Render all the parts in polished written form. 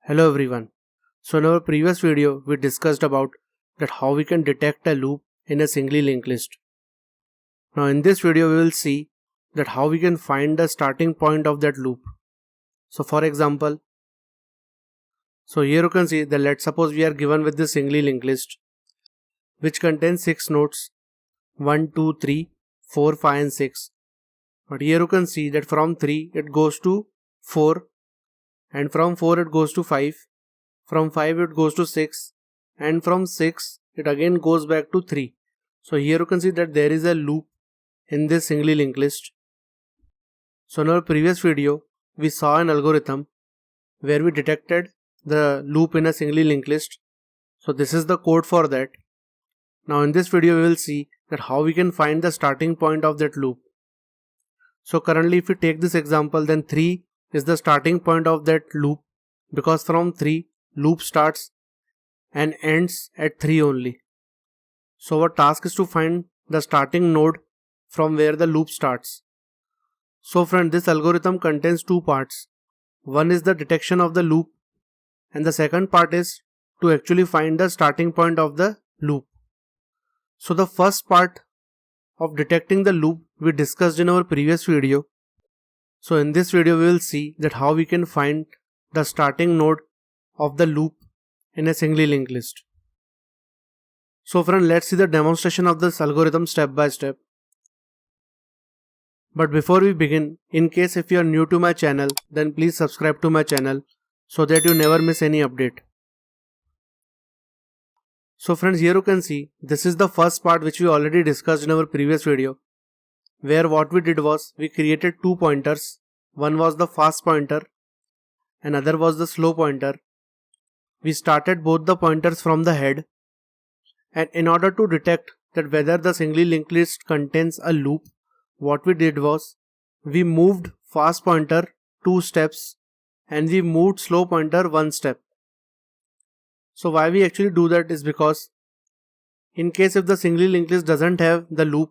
Hello everyone. So in our previous video we discussed about that how we can detect a loop in a singly linked list. Now in this video we will see that how we can find the starting point of that loop. So for example, here you can see that let's suppose we are given with the singly linked list which contains 6 nodes 1, 2, 3, 4, 5 and 6. But here you can see that from 3 it goes to 4 and from 4 it goes to 5. From 5 it goes to 6 and from 6 it again goes back to 3. So here you can see that there is a loop in this singly linked list. So in our previous video we saw an algorithm where we detected the loop in a singly linked list. So this is the code for that. Now in this video we will see that how we can find the starting point of that loop. So currently if we take this example, then 3 is the starting point of that loop because from 3 loop starts and ends at 3 only. So our task is to find the starting node from where the loop starts. So friend, this algorithm contains two parts. One is the detection of the loop and the second part is to actually find the starting point of the loop. So the first part of detecting the loop we discussed in our previous video. So in this video we will see that how we can find the starting node of the loop in a singly linked list. So friend, let's see the demonstration of this algorithm step by step. But before we begin, in case if you are new to my channel, then please subscribe to my channel so that you never miss any update. So friends, here you can see this is the first part which we already discussed in our previous video, where what we did was we created two pointers. One was the fast pointer, another was the slow pointer. We started both the pointers from the head, and in order to detect that whether the singly linked list contains a loop, what we did was we moved fast pointer 2 steps and we moved slow pointer 1 step. So why we actually do that is because in case if the singly linked list doesn't have the loop,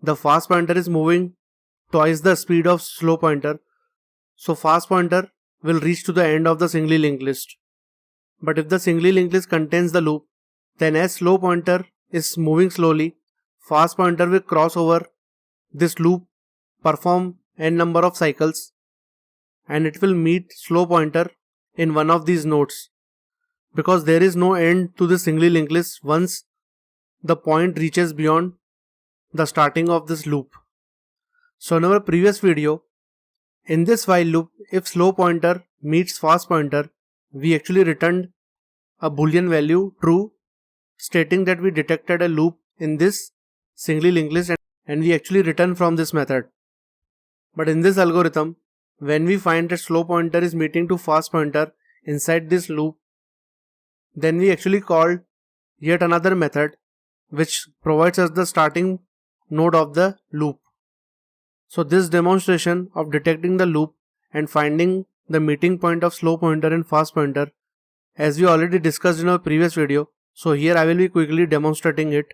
the fast pointer is moving twice the speed of slow pointer. So fast pointer will reach to the end of the singly linked list. But if the singly linked list contains the loop, then as slow pointer is moving slowly, fast pointer will cross over this loop, perform n number of cycles, and it will meet slow pointer in one of these nodes. Because there is no end to the singly linked list once the point reaches beyond the starting of this loop. So in our previous video, in this while loop, if slow pointer meets fast pointer, we actually returned a boolean value true, stating that we detected a loop in this singly linked list and we actually return from this method. But in this algorithm, when we find that slow pointer is meeting to fast pointer inside this loop, then we actually called yet another method which provides us the starting node of the loop. So this demonstration of detecting the loop and finding the meeting point of slow pointer and fast pointer, as we already discussed in our previous video, so here I will be quickly demonstrating it.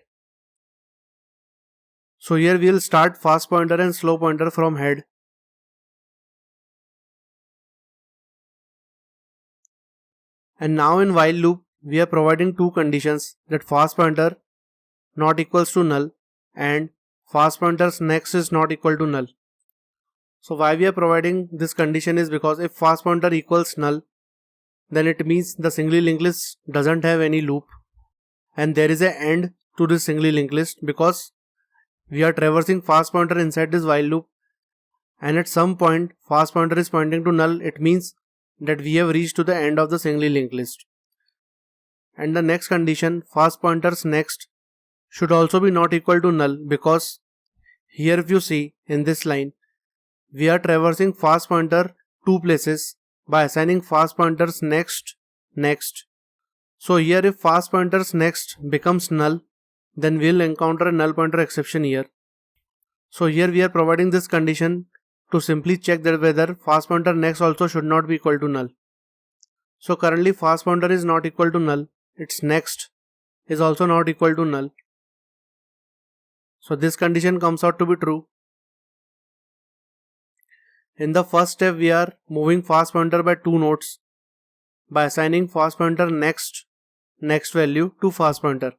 So here we will start fast pointer and slow pointer from head. And now in while loop, we are providing two conditions, that fast pointer not equals to null and fast pointer's next is not equal to null. So why we are providing this condition is because if fast pointer equals null, then it means the singly linked list doesn't have any loop and there is an end to this singly linked list because we are traversing fast pointer inside this while loop, and at some point fast pointer is pointing to null. It means that we have reached to the end of the singly linked list. And the next condition, fast pointer's next should also be not equal to null, because here if you see in this line, we are traversing fast pointer two places by assigning fast pointer's next. So here if fast pointer's next becomes null, then we will encounter a null pointer exception here. So here we are providing this condition to simply check that whether fast pointer next also should not be equal to null. So currently fast pointer is not equal to null, its next is also not equal to null. So this condition comes out to be true. In the first step we are moving fast pointer by two nodes. by assigning fast pointer next value to fast pointer.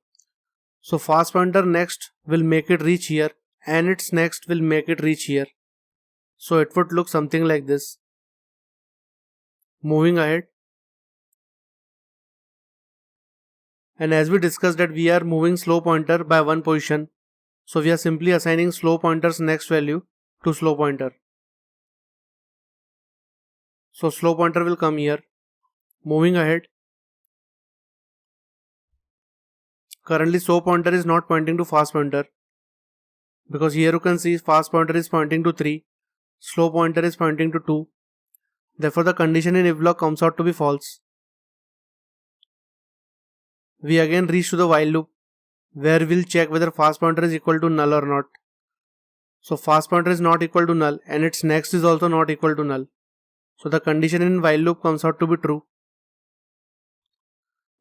So fast pointer next will make it reach here and its next will make it reach here. So it would look something like this. Moving ahead. And as we discussed that we are moving slow pointer by one position. So we are simply assigning slow pointer's next value to slow pointer. So slow pointer will come here. Moving ahead. Currently slow pointer is not pointing to fast pointer, because here you can see fast pointer is pointing to 3, slow pointer is pointing to 2. Therefore the condition in if block comes out to be false. We again reach to the while loop, where we'll check whether fast pointer is equal to null or not. So fast pointer is not equal to null and its next is also not equal to null. So the condition in while loop comes out to be true.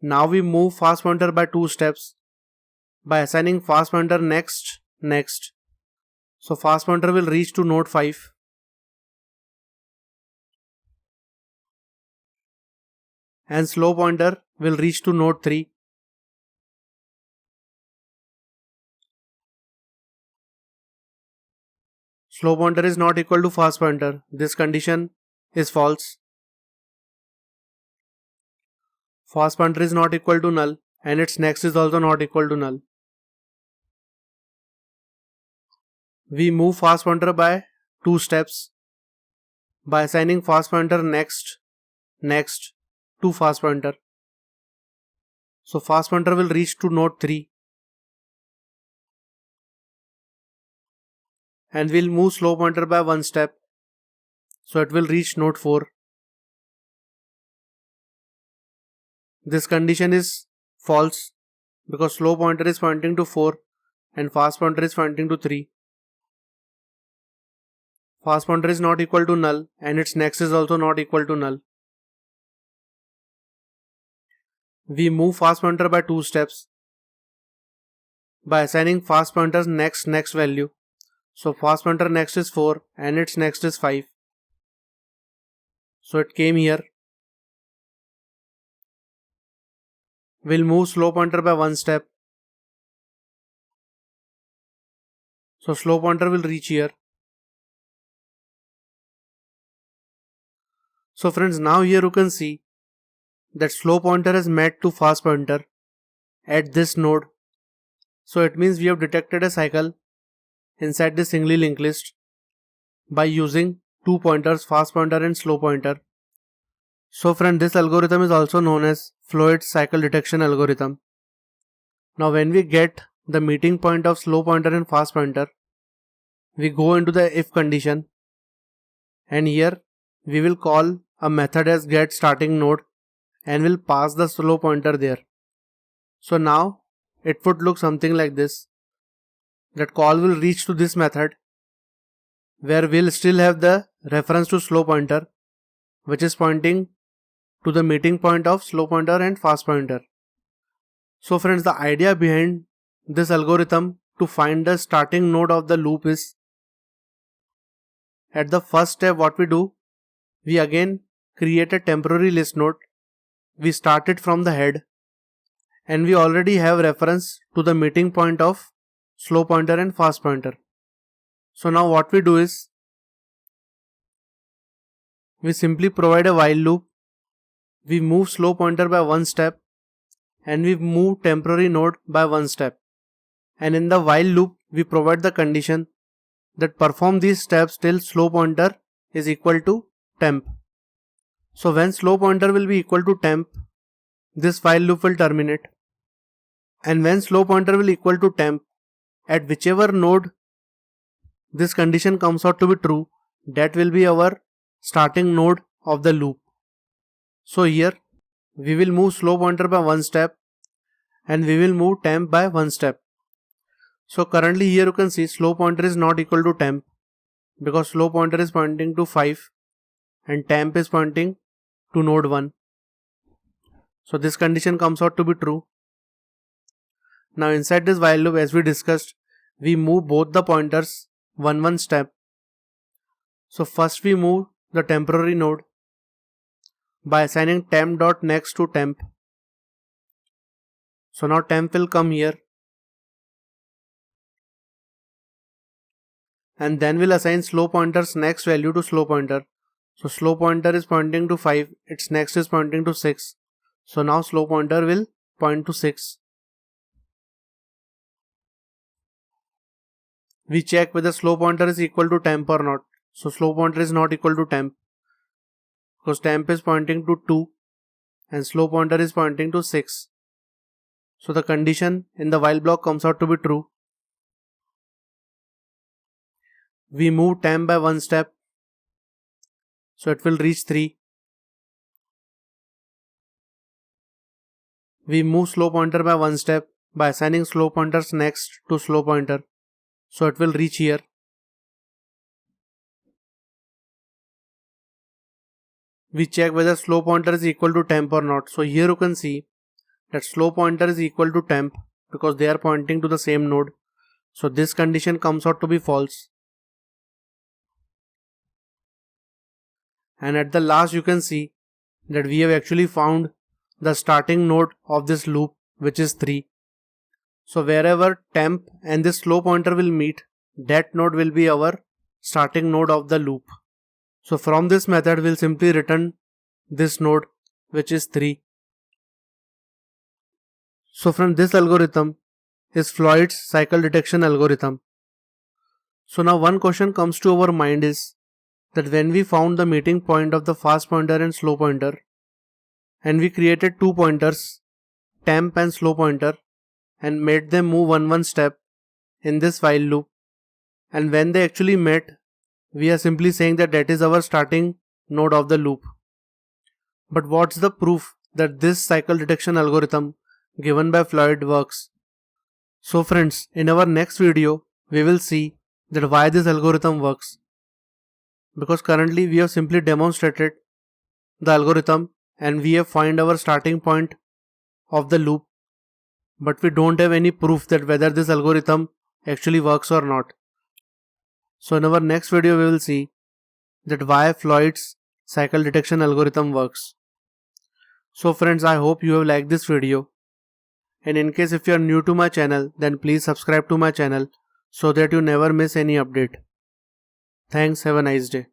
Now we move fast pointer by 2 steps by assigning fast pointer next. So fast pointer will reach to node 5. And slow pointer will reach to node 3. Slow pointer is not equal to fast pointer. This condition is false. Fast pointer is not equal to null and its next is also not equal to null. We move fast pointer by 2 steps by assigning fast pointer next to fast pointer. So fast pointer will reach to node 3 and we'll move slow pointer by 1 step. So it will reach node 4. This condition is false because slow pointer is pointing to 4 and fast pointer is pointing to 3. Fast pointer is not equal to null and its next is also not equal to null. We move fast pointer by 2 steps by assigning fast pointer's next value. So fast pointer next is 4 and its next is 5. So it came here. We'll move slow pointer by 1 step. So slow pointer will reach here. So friends, now here you can see that slow pointer has met to fast pointer at this node. So it means we have detected a cycle inside the singly linked list by using 2 pointers, fast pointer and slow pointer. So friend, this algorithm is also known as Floyd's cycle detection algorithm. Now when we get the meeting point of slow pointer and fast pointer, we go into the if condition and here we will call a method as get starting node and will pass the slow pointer there. So now it would look something like this. That call will reach to this method where we'll still have the reference to slow pointer, which is pointing to the meeting point of slow pointer and fast pointer. So friends, the idea behind this algorithm to find the starting node of the loop is, at the first step what we do, we again create a temporary list node. We start it from the head and we already have reference to the meeting point of slow pointer and fast pointer. So now what we do is, we simply provide a while loop. We move slow pointer by 1 step and we move temporary node by 1 step. And in the while loop, we provide the condition that perform these steps till slow pointer is equal to temp. So when slow pointer will be equal to temp, this while loop will terminate. And when slow pointer will equal to temp, at whichever node this condition comes out to be true, that will be our starting node of the loop. So here we will move slow pointer by 1 step and we will move temp by 1 step. So currently here you can see slow pointer is not equal to temp because slow pointer is pointing to 5 and temp is pointing to node 1. So this condition comes out to be true. Now inside this while loop, as we discussed, we move both the pointers 1 step. So first we move the temporary node. by assigning temp.next to temp. So now temp will come here. And then we'll assign slow pointer's next value to slow pointer. So slow pointer is pointing to 5, its next is pointing to 6. So now slow pointer will point to 6. We check whether slow pointer is equal to temp or not. So slow pointer is not equal to temp because temp is pointing to 2 and slow pointer is pointing to 6. So the condition in the while block comes out to be true. We move temp by one step, so it will reach 3. We move slow pointer by one step by assigning slow pointer's next to slow pointer, so it will reach here. We check whether slow pointer is equal to temp or not. So here you can see that slow pointer is equal to temp because they are pointing to the same node. So this condition comes out to be false. And at the last you can see that we have actually found the starting node of this loop, which is 3. So wherever temp and this slow pointer will meet, that node will be our starting node of the loop. So from this method we'll simply return this node, which is 3. So from this algorithm is Floyd's cycle detection algorithm. So now one question comes to our mind is that when we found the meeting point of the fast pointer and slow pointer, and we created two pointers, temp and slow pointer, and made them move one step in this while loop, and when they actually met, we are simply saying that that is our starting node of the loop. But what's the proof that this cycle detection algorithm given by Floyd works? So friends, in our next video, we will see that why this algorithm works. Because currently we have simply demonstrated the algorithm and we have found our starting point of the loop, but we don't have any proof that whether this algorithm actually works or not. So in our next video we will see that why Floyd's cycle detection algorithm works. So friends, I hope you have liked this video, and in case if you are new to my channel, then please subscribe to my channel so that you never miss any update. Thanks, have a nice day.